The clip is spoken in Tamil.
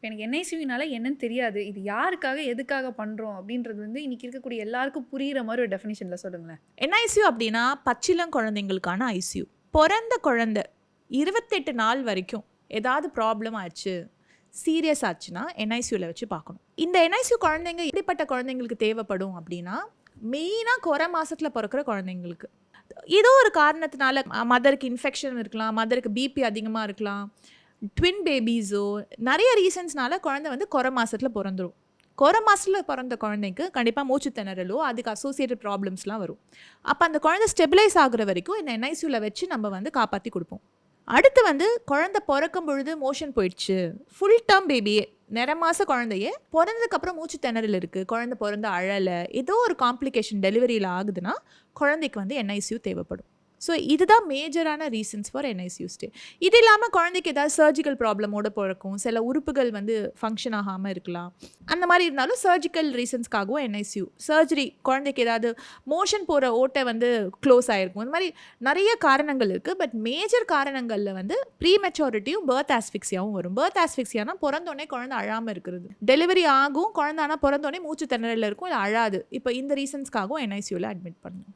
எனக்கு என்ஐசியூனால என்னன்னு தெரியாது. இது யாருக்காக, எதுக்காக பண்றோம் அப்படின்றது வந்து இன்னைக்கு இருக்கக்கூடிய எல்லாருக்கும் புரியிற மாரி ஒரு டெஃபினிஷன்ல சொல்லுங்களேன். என்ஐசியூ அப்படின்னா பச்சிளம் குழந்தைங்களுக்கான ஐசியூ. பொறந்த குழந்தை 28 நாள் வரைக்கும் ஏதாவது ப்ராப்ளம் ஆச்சு, சீரியஸ் ஆச்சுன்னா என்ஐசியூவில் வச்சு பார்க்கணும். இந்த என்ஐசியூ குழந்தைங்க எப்படிப்பட்ட குழந்தைங்களுக்கு தேவைப்படும் அப்படின்னா, மெயினாக குறை மாசத்தில் பிறக்கிற குழந்தைங்களுக்கு. ஏதோ ஒரு காரணத்தினால மதருக்கு இன்ஃபெக்ஷன் இருக்கலாம், மதருக்கு பிபி அதிகமாக இருக்கலாம், ட்வின் பேபிஸோ நிறைய ரீசன்ஸ்னால குழந்தை வந்து குறை மாசத்தில் பிறந்துரும். குறை மாசத்தில் பிறந்த குழந்தைக்கு கண்டிப்பாக மூச்சு திணறலோ அதுக்கு அசோசியேட்டட் ப்ராப்ளம்ஸ்லாம் வரும். அப்போ அந்த குழந்தை ஸ்டெபிலைஸ் ஆகுற வரைக்கும் இந்த என்ஐசியூவில் வச்சு நம்ம வந்து காப்பாற்றி கொடுப்போம். அடுத்து வந்து குழந்தை பிறக்கும் பொழுது மோஷன் போயிடுச்சு, ஃபுல் டேர்ம் பேபியே நிற மாத குழந்தையே பிறந்ததுக்கப்புறம் மூச்சு திணறல் இருக்குது, குழந்தை பிறந்த அழலை, ஏதோ ஒரு காம்ப்ளிகேஷன் டெலிவரியில் ஆகுதுன்னா குழந்தைக்கு வந்து என்ஐசியூ தேவைப்படும். ஸோ இதுதான் மேஜரான ரீசன்ஸ் ஃபார் என்ஐசியூ ஸ்டே. இது இல்லாமல் குழந்தைக்கு ஏதாவது சர்ஜிக்கல் ப்ராப்ளமோட பிறக்கும், சில உறுப்புகள் வந்து ஃபங்க்ஷன் ஆகாமல் இருக்கலாம். அந்த மாதிரி இருந்தாலும் சர்ஜிக்கல் ரீசன்ஸ்க்காகவும் என்ஐசியூ. சர்ஜரி, குழந்தைக்கு ஏதாவது மோஷன் போகிற ஓட்டை வந்து க்ளோஸ் ஆகிருக்கும், இந்த மாதிரி நிறைய காரணங்கள் இருக்குது. பட் மேஜர் காரணங்களில் வந்து ப்ரீமெச்சூரிட்டியும் பர்த் ஆஸ்ஃபிக்சியாவும் வரும். பர்த் ஆஸ்ஃபிக்சியானா பிறந்தோடனே குழந்தை அழாமல் இருக்கிறது. டெலிவரி ஆகும், குழந்தை ஆனால் பிறந்தோடனே மூச்சு திணறலில் இருக்கும், இல்லை அழாது. இப்போ இந்த ரீசன்ஸ்க்காகவும் என்ஐசியூவில் அட்மிட் பண்ணணும்.